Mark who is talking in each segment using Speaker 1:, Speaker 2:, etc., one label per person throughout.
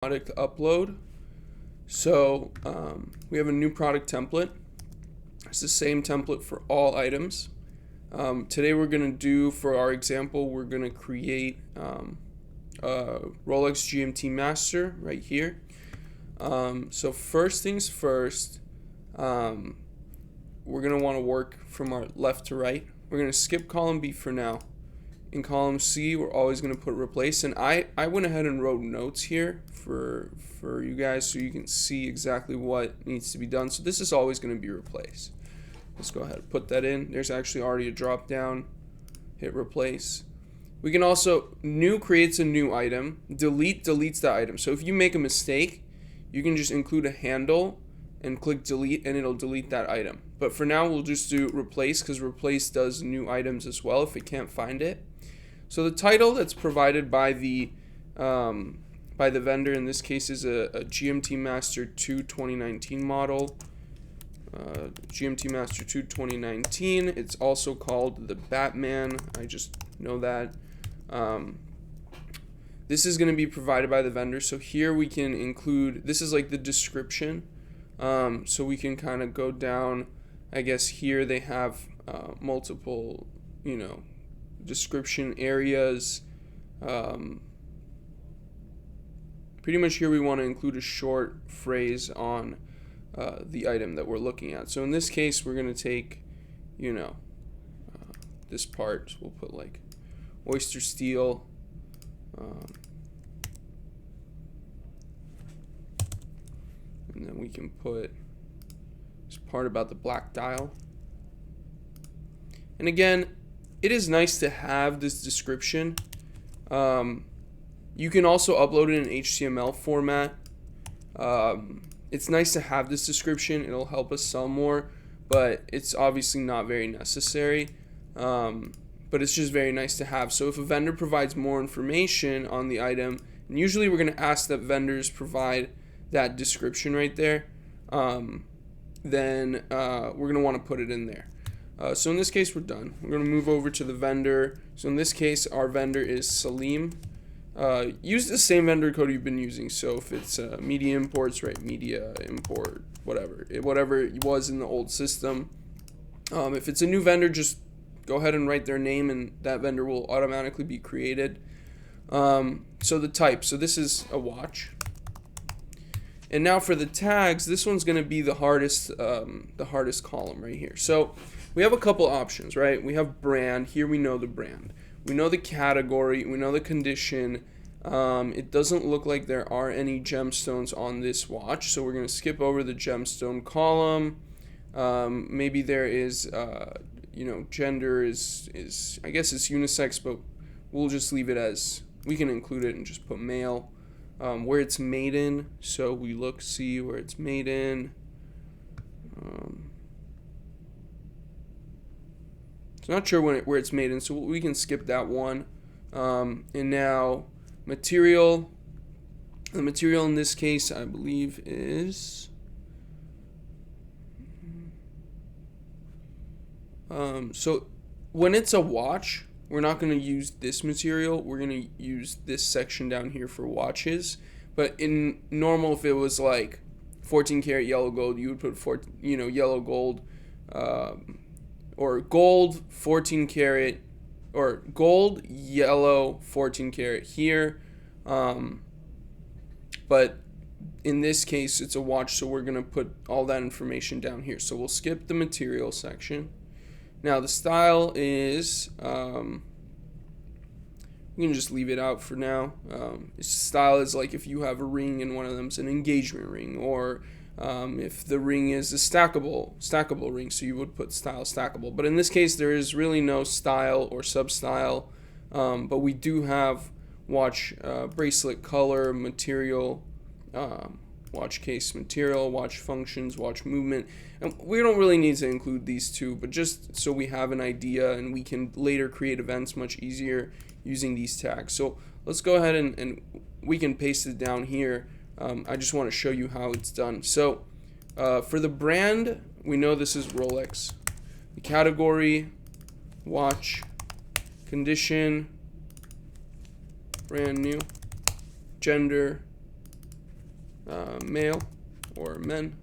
Speaker 1: product upload. So we have a new product template. It's the same template for all items. Today we're going to do, for our example, we're going to create a Rolex GMT Master right here. So first things first, we're going to want to work from our left to right. We're going to skip column B for now. In column C, we're always going to put replace. And I went ahead and wrote notes here for you guys so you can see exactly what needs to be done. So this is always going to be replace. Let's go ahead and put that in. There's actually already a drop down. Hit replace. We can also, new creates a new item. Delete deletes that item. So if you make a mistake, you can just include a handle and click delete and it'll delete that item. But for now, we'll just do replace because replace does new items as well if it can't find it. So the title that's provided by the vendor in this case is a GMT Master 2 2019 model. GMT Master 2 2019. It's also called the Batman. I just know that. This is going to be provided by the vendor. So here we can include, this is like the description. So we can kind of go down. I guess here they have multiple, description areas. Pretty much here we want to include a short phrase on the item that we're looking at. So in this case, we're going to take, this part. So we'll put like oyster steel. And then we can put this part about the black dial. And again, it is nice to have this description. You can also upload it in HTML format. It's nice to have this description. It'll help us sell more, but it's obviously not very necessary. But it's just very nice to have. So if a vendor provides more information on the item, and usually we're going to ask that vendors provide that description right there, then we're going to want to put it in there. So in this case, we're done. We're going to move over to the vendor. So in this case, our vendor is Salim. Use the same vendor code you've been using. So if it's media imports, right, media import, whatever it was in the old system. If it's a new vendor, just go ahead and write their name and that vendor will automatically be created. So the type, so this is a watch. And now for the tags, this one's going to be the hardest column right here. So we have a couple options, right? We have brand. Here we know the brand. We know the category. We know the condition. It doesn't look like there are any gemstones on this watch, so we're going to skip over the gemstone column. Maybe there is, gender is I guess it's unisex, but we'll just leave it as, we can include it and just put male. Where it's made in, so we see where it's made in. So not sure where it's made in, so we can skip that one. And now material. The material in this case, I believe, is so when it's a watch, we're not going to use this material. We're going to use this section down here for watches. But in normal, if it was like 14 karat yellow gold, you would put yellow gold, or gold 14 karat, or gold yellow 14 karat here. But in this case, it's a watch, so we're going to put all that information down here. So we'll skip the material section. Now the style is, we can just leave it out for now. Style is like if you have a ring and one of them's an engagement ring, or if the ring is a stackable ring, so you would put style stackable. But in this case, there is really no style or sub-style, but we do have watch bracelet color, material, watch case material, watch functions, watch movement. And we don't really need to include these two, but just so we have an idea and we can later create events much easier using these tags. So let's go ahead and we can paste it down here. I just want to show you how it's done. So for the brand, we know this is Rolex. The category, watch, condition, brand new, gender, male or men.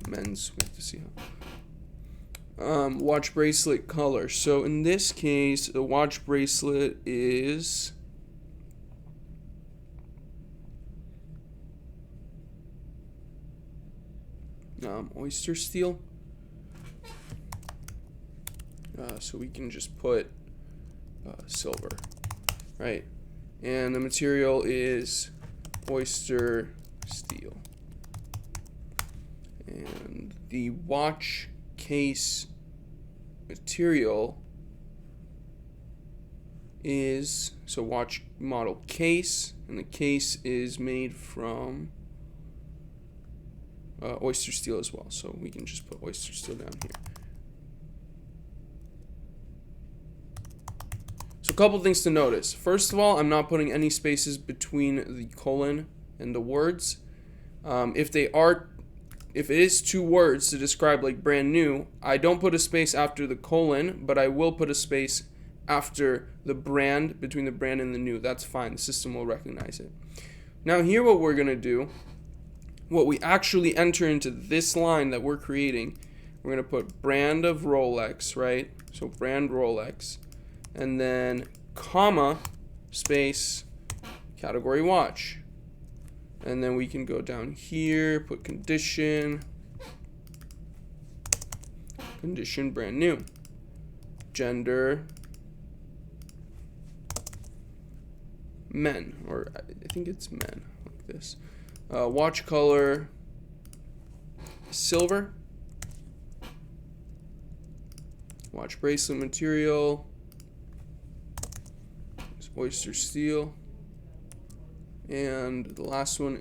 Speaker 1: Men's, we have to see how. Watch bracelet color. So in this case, the watch bracelet is oyster steel. So we can just put silver, right? And the material is oyster steel. And the watch case material is, so watch model case, and the case is made from oyster steel as well. So we can just put oyster steel down here. So a couple things to notice. First of all, I'm not putting any spaces between the colon and the words. If it is two words to describe like brand new, I don't put a space after the colon, but I will put a space after the brand, between the brand and the new. That's fine. The system will recognize it. Now here what we're going to do, what we actually enter into this line that we're creating, we're going to put brand of Rolex, right? So brand Rolex, and then comma, space, category watch. And then we can go down here, put condition brand new, gender men, or I think it's men, like this. Watch color silver. Watch bracelet material is oyster steel. And the last one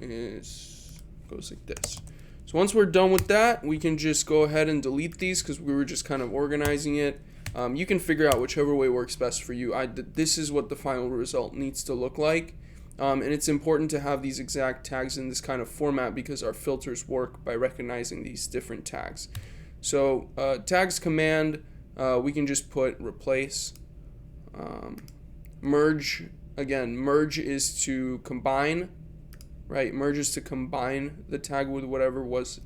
Speaker 1: goes like this. So once we're done with that, we can just go ahead and delete these because we were just kind of organizing it. You can figure out whichever way works best for you. This is what the final result needs to look like. And it's important to have these exact tags in this kind of format because our filters work by recognizing these different tags. So tags command, we can just put replace. Merge. Again, merge is to combine, right? Merge is to combine the tag with whatever was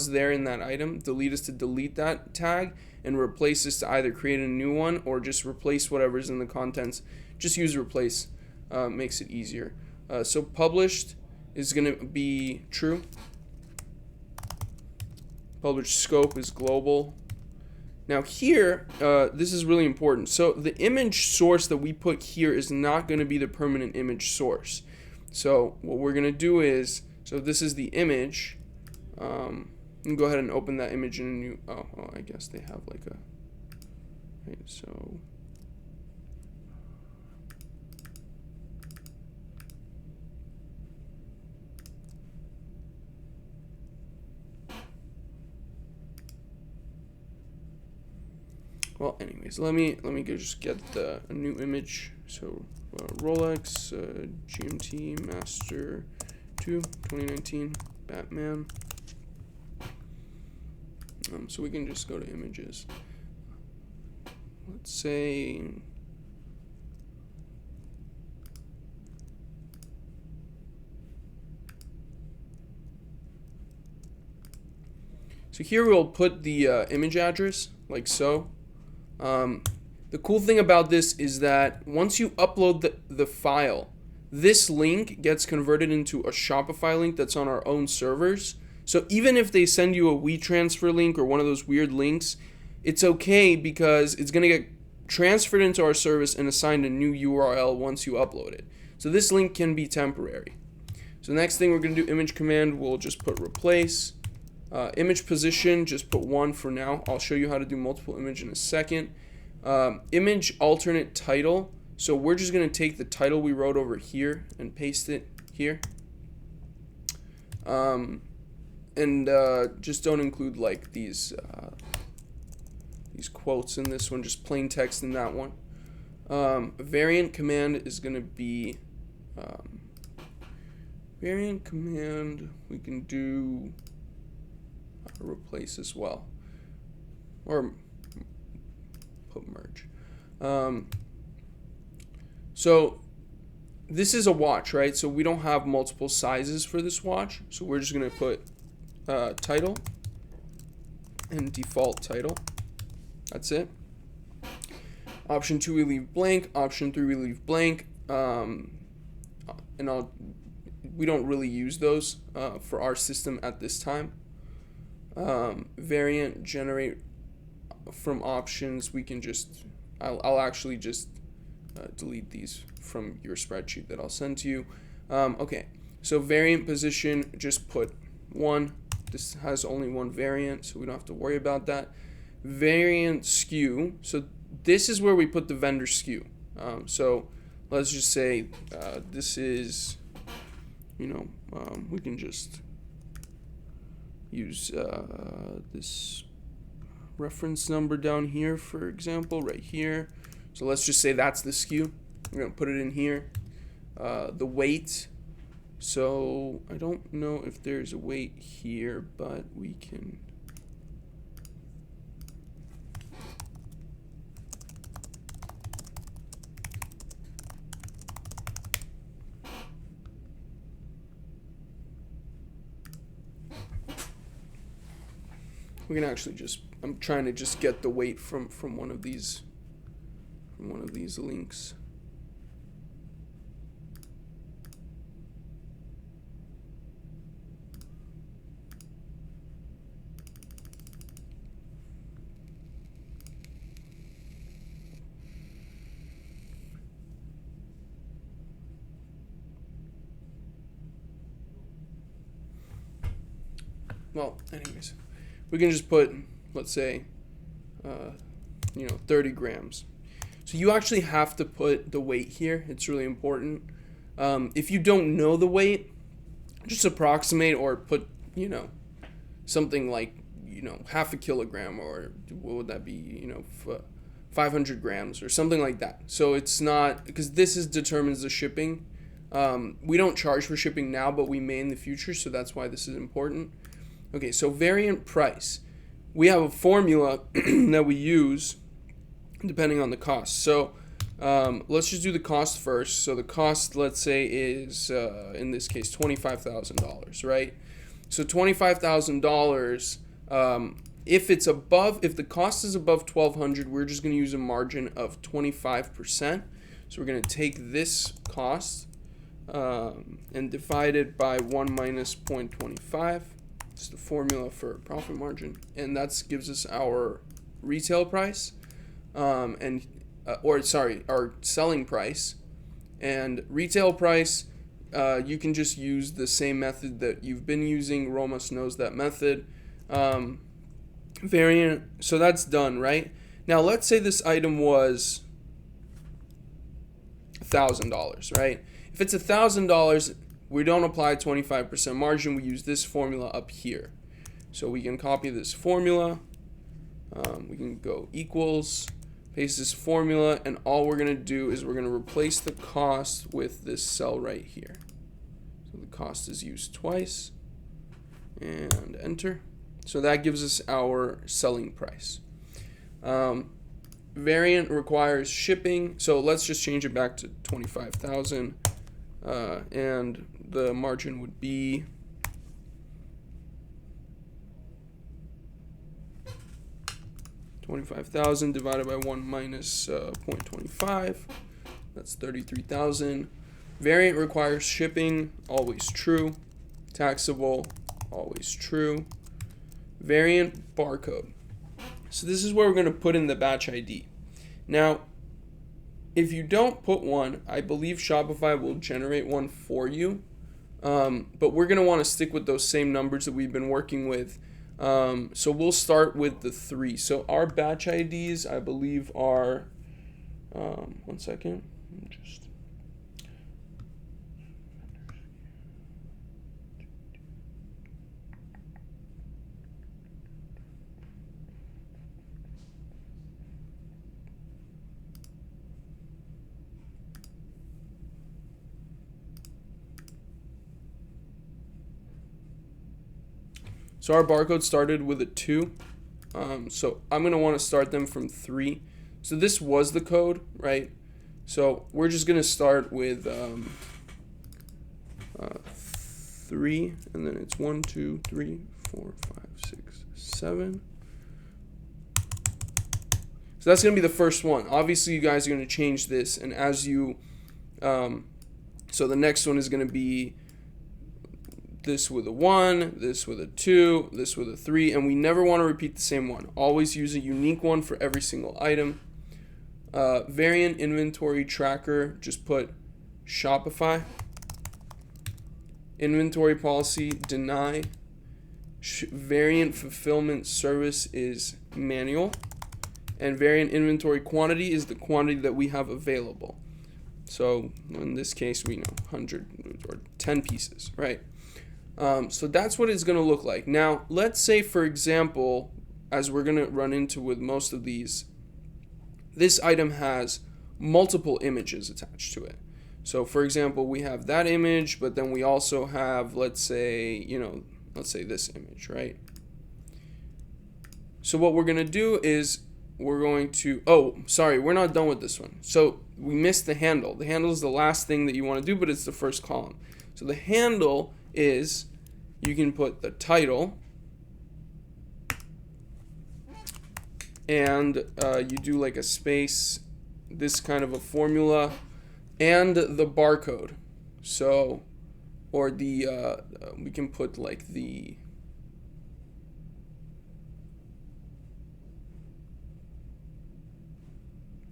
Speaker 1: there in that item. Delete is to delete that tag, and replace is to either create a new one or just replace whatever's in the contents. Just use replace, makes it easier. So published is going to be true. Published scope is global. Now here, this is really important. So the image source that we put here is not going to be the permanent image source. So what we're going to do is, so this is the image. And go ahead and open that image in a new, I guess they have like a, right, so. Well, anyways, let me go just get a new image. So Rolex GMT Master 2 2019 Batman. So we can just go to images. Let's say so here we'll put the image address like so. The cool thing about this is that once you upload the file, this link gets converted into a Shopify link that's on our own servers. So even if they send you a WeTransfer link or one of those weird links, it's okay because it's going to get transferred into our service and assigned a new URL once you upload it. So this link can be temporary. So the next thing we're going to do, image command, we'll just put replace. Image position, just put 1 for now. I'll show you how to do multiple image in a second. Image alternate title. So we're just going to take the title we wrote over here and paste it here. Just don't include like these quotes in this one, just plain text in that one. Variant command is going to be variant command. We can do replace as well, or put merge. So this is a watch, right? So we don't have multiple sizes for this watch. So we're just going to put title and default title. That's it. Option 2 we leave blank. Option 3 we leave blank. We don't really use those for our system at this time. Variant generate from options. We can just I'll actually just delete these from your spreadsheet that I'll send to you. Okay, so variant position, just put 1. This has only one variant, so we don't have to worry about that. Variant SKU, so this is where we put the vendor SKU. So let's just say this is, we can just use this reference number down here, for example, right here. So let's just say that's the SKU. We're going to put it in here. The weight. So I don't know if there's a weight here, but we can. We can actually just, I'm trying to just get the weight from one of these links. Well, anyways, we can just put, let's say, 30 grams. So you actually have to put the weight here. It's really important. If you don't know the weight, just approximate or put, something like, half a kilogram, or what would that be, 500 grams or something like that. So it's not, because this determines the shipping. We don't charge for shipping now, but we may in the future, so that's why this is important. Okay, so variant price. We have a formula that we use depending on the cost. So let's just do the cost first. So the cost, let's say, is, in this case, $25,000, right? So $25,000, if the cost is above $1,200, we're just going to use a margin of 25%. So we're going to take this cost and divide it by 1 minus 0.25. It's the formula for profit margin, and that gives us our retail price, our selling price. And retail price, you can just use the same method that you've been using. Romas knows that method. Variant, so that's done, right? Now let's say this item was $1,000, right? If it's $1,000, we don't apply 25% margin. We use this formula up here. So we can copy this formula. We can go equals, paste this formula, and all we're going to do is we're going to replace the cost with this cell right here. So the cost is used twice, and enter. So that gives us our selling price. Variant requires shipping. So let's just change it back to 25,000. And the margin would be $25,000 divided by 1 minus 0.25. That's 33,000. Variant requires shipping, always true. Taxable, always true. Variant barcode. So this is where we're going to put in the batch ID. Now, if you don't put one, I believe Shopify will generate one for you. But we're going to want to stick with those same numbers that we've been working with. So we'll start with the 3. So our batch IDs, I believe, are, one second. So our barcode started with a 2. So I'm going to want to start them from 3. So this was the code, right? So we're just going to start with 3, and then it's 1, 2, 3, 4, 5, 6, 7. So that's going to be the first one. Obviously, you guys are going to change this, and as you, so the next one is going to be this with a 1, this with a 2, this with a 3, and we never want to repeat the same one. Always use a unique one for every single item. Variant inventory tracker, just put Shopify. Inventory policy, deny. Variant fulfillment service is manual. And variant inventory quantity is the quantity that we have available. So in this case, we know 100 or 10 pieces, right? So that's what it's going to look like. Now, let's say, for example, as we're going to run into with most of these, this item has multiple images attached to it. So for example, we have that image, but then we also have, let's say, let's say this image, right? So what we're going to do is we're going to, oh, sorry, we're not done with this one. So we missed the handle. The handle is the last thing that you want to do, but it's the first column. So the handle is, you can put the title, and you do like a space, this kind of a formula, and the barcode. So, or the, we can put like the,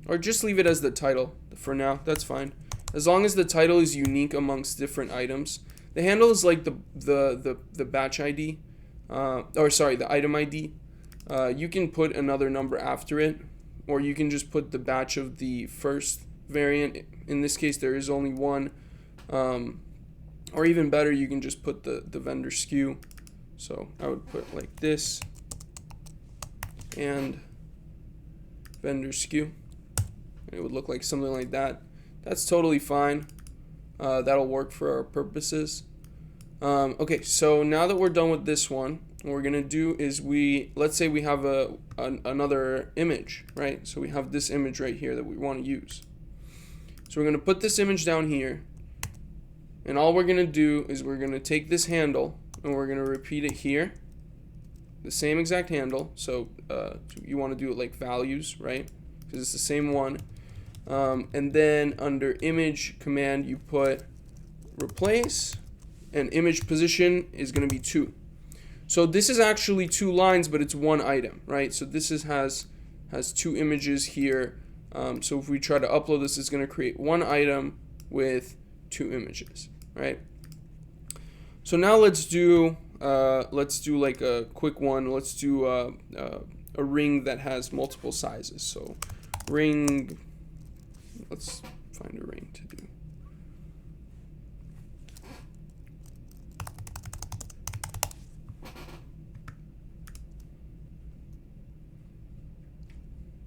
Speaker 1: or just leave it as the title for now, that's fine. As long as the title is unique amongst different items. The handle is like the batch ID, or sorry, the item ID. You can put another number after it, or you can just put the batch of the first variant. In this case, there is only one. Or even better, you can just put the vendor SKU. So I would put like this, and vendor SKU. It would look like something like that. That's totally fine. That'll work for our purposes. Okay, so now that we're done with this one, what we're gonna do is let's say we have another image, right? So we have this image right here that we want to use. So we're gonna put this image down here, and all we're gonna do is we're gonna take this handle and we're gonna repeat it here, the same exact handle. So you want to do it like values, right? Because it's the same one. And then under image command, you put replace, and image position is going to be 2. So this is actually 2 lines, but it's one item, right? So this has 2 images here. So if we try to upload this, it's going to create one item with 2 images, right? So now let's do like a quick one. Let's do a ring that has multiple sizes. So ring. Let's find a ring to do.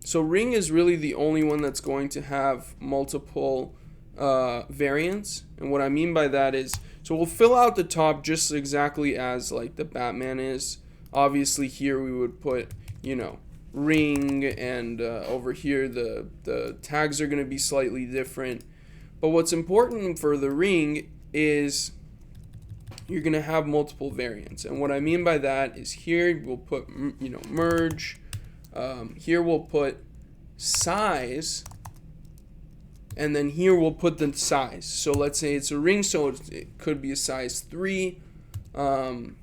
Speaker 1: So ring is really the only one that's going to have multiple variants. And what I mean by that is, so we'll fill out the top just exactly as like the Batman is. Obviously here we would put, ring, and over here the tags are going to be slightly different. But what's important for the ring is you're going to have multiple variants. And what I mean by that is here we'll put merge, here we'll put size, and then here we'll put the size. So let's say it's a ring, so it could be a size 3. The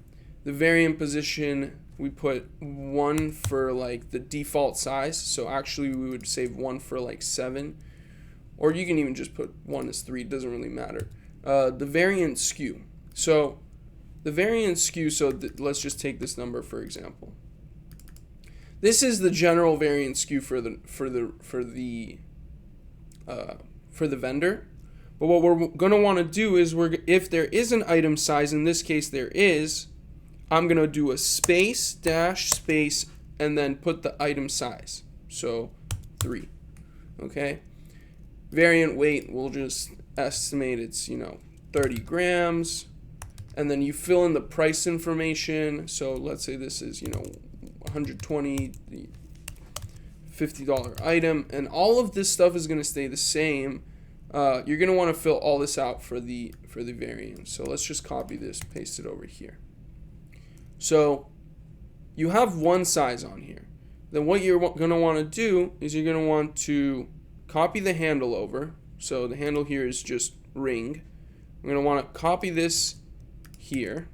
Speaker 1: variant position, we put 1 for like the default size. So actually we would save 1 for like 7. Or you can even just put 1 as 3, it doesn't really matter. The variant SKU. So the variant SKU, so let's just take this number for example. This is the general variant SKU for the vendor. But what we're going to want to do is if there is an item size, in this case there is, I'm going to do a space, dash, space, and then put the item size. So 3. Okay. Variant weight, we'll just estimate it's, 30 grams. And then you fill in the price information. So let's say this is, 120, $50 item, and all of this stuff is going to stay the same. You're going to want to fill all this out for the variant. So let's just copy this, paste it over here. So you have one size on here. Then what you're going to want to do is you're going to want to copy the handle over. So the handle here is just ring. We're going to want to copy this here.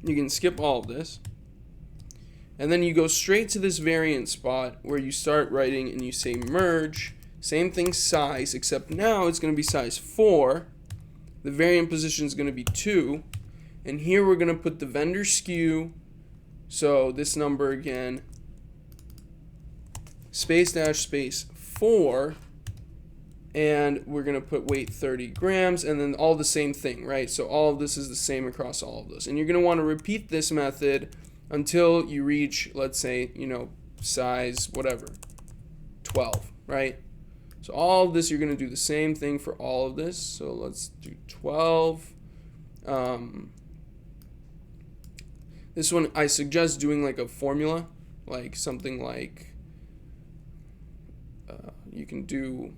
Speaker 1: You can skip all of this. And then you go straight to this variant spot where you start writing and you say merge. Same thing, size, except now it's going to be size 4. The variant position is going to be 2. And here we're going to put the vendor SKU. So this number again, space dash space 4. And we're going to put weight 30 grams, and then all the same thing, right? So all of this is the same across all of those. And you're going to want to repeat this method until you reach, let's say, size whatever, 12, right? So all of this, you're going to do the same thing for all of this. So let's do 12. This one, I suggest doing like a formula, like something like, you can do,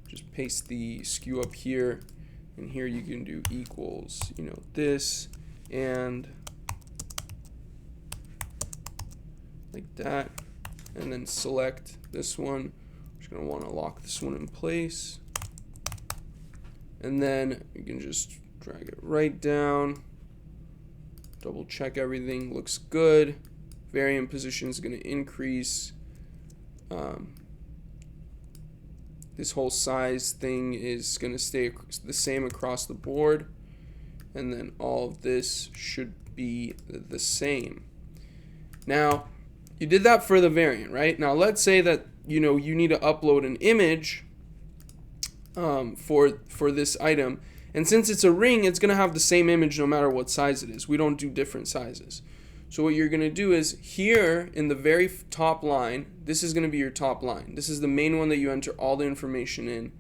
Speaker 1: just paste the SKU up here, and here you can do equals, this, and like that, and then select this one. I'm just going to want to lock this one in place, and then you can just drag it right down, double check everything looks good. Variant position is going to increase. This whole size thing is going to stay the same across the board, and then all of this should be the same. Now you did that for the variant, right? Now let's say that you need to upload an image for this item, and since it's a ring, it's going to have the same image no matter what size it is. We don't do different sizes. So what you're going to do is here in the very top line, this is going to be your top line. This is the main one that you enter all the information in.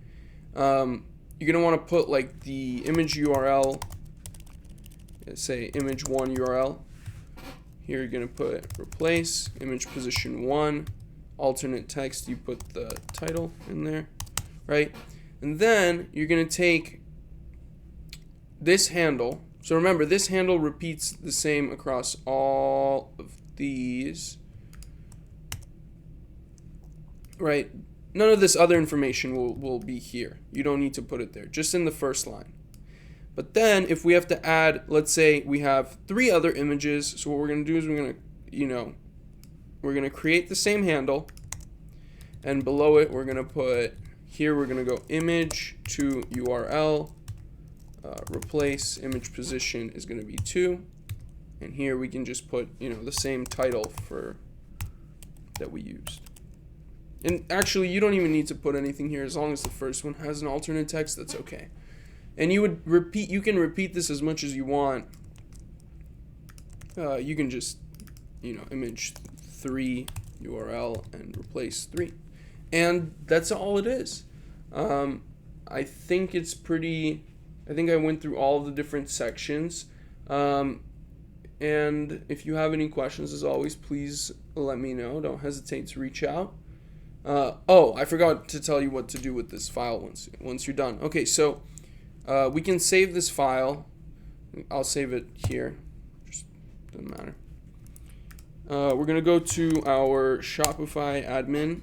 Speaker 1: You're going to want to put like the image URL, say image1 URL. Here you're going to put replace, image position 1, alternate text, you put the title in there, right? And then you're going to take this handle. So remember, this handle repeats the same across all of these, right? None of this other information will be here. You don't need to put it there, just in the first line. But then if we have to add, let's say we have 3 other images, so what we're going to do is we're going to create the same handle, and below it we're going to put, here we're going to go image to URL, replace, image position is going to be 2, and here we can just put the same title that we used. And actually you don't even need to put anything here, as long as the first one has an alternate text, that's okay. And you can repeat this as much as you want. You can just image 3 URL and replace 3, and that's all it is. I think it's pretty. I think I went through all of the different sections. And if you have any questions, as always, please let me know. Don't hesitate to reach out. Oh, I forgot to tell you what to do with this file once you're done. Okay, so we can save this file. I'll save it here. Just doesn't matter. We're going to go to our Shopify admin.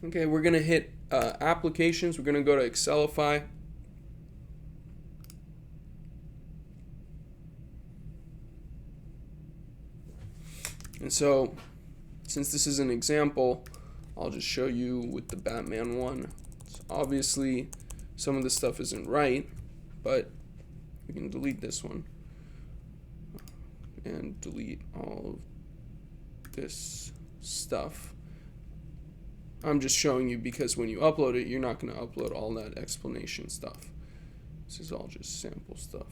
Speaker 1: Okay, we're going to hit applications. We're going to go to Excelify. And so, since this is an example, I'll just show you with the Batman one. So obviously, some of this stuff isn't right, but we can delete this one and delete all of this stuff. I'm just showing you because when you upload it, you're not going to upload all that explanation stuff. This is all just sample stuff.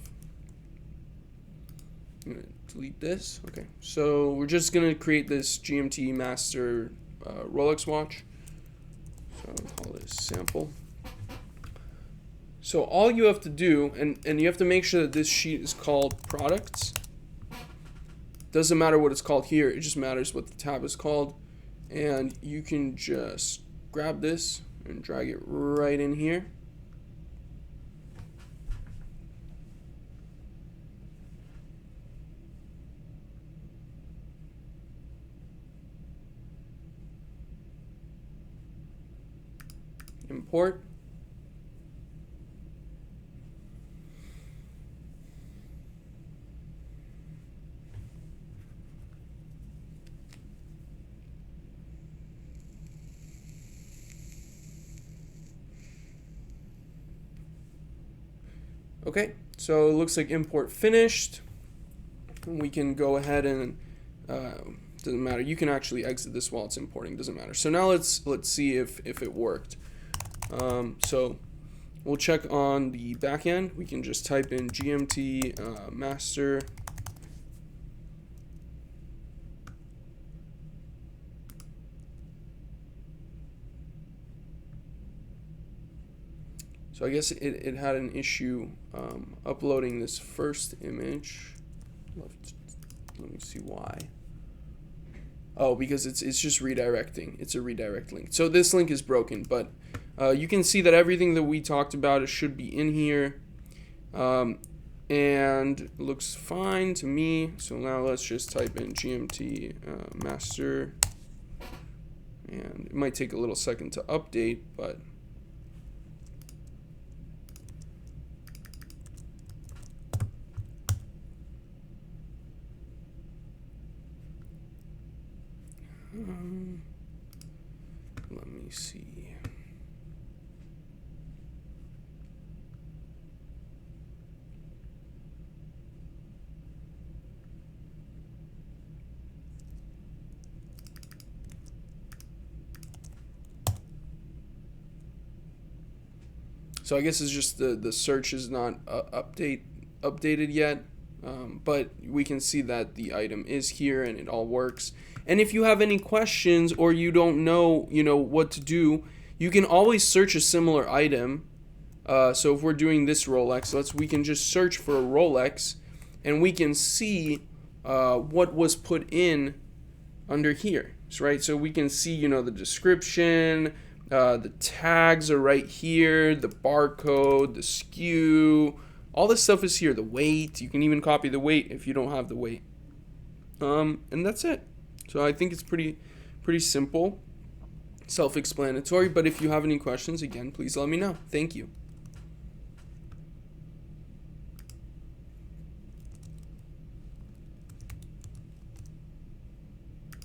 Speaker 1: I'm going to delete this. Okay, so we're just going to create this GMT master Rolex watch. So I'll call this sample. So all you have to do, and you have to make sure that this sheet is called products. Doesn't matter what it's called here, it just matters what the tab is called. And you can just grab this and drag it right in here. Import. Okay, so it looks like import finished. We can go ahead and doesn't matter. You can actually exit this while it's importing. Doesn't matter. So now let's see if it worked. So we'll check on the back end. We can just type in GMT master. So I guess it had an issue uploading this first image. Let me see why. Oh, because it's just redirecting. It's a redirect link. So this link is broken, but you can see that everything that we talked about, it should be in here. And looks fine to me. So now let's just type in GMT master. And it might take a little second to update, but let me see. So I guess it's just the search is not updated yet, but we can see that the item is here and it all works. And if you have any questions or you don't know, what to do, you can always search a similar item. So if we're doing this Rolex, we can just search for a Rolex, and we can see what was put in under here, right? So we can see, the description, the tags are right here, the barcode, the SKU, all this stuff is here. The weight, you can even copy the weight if you don't have the weight. And that's it. So I think it's pretty simple, self-explanatory, but if you have any questions, again, please let me know. Thank you.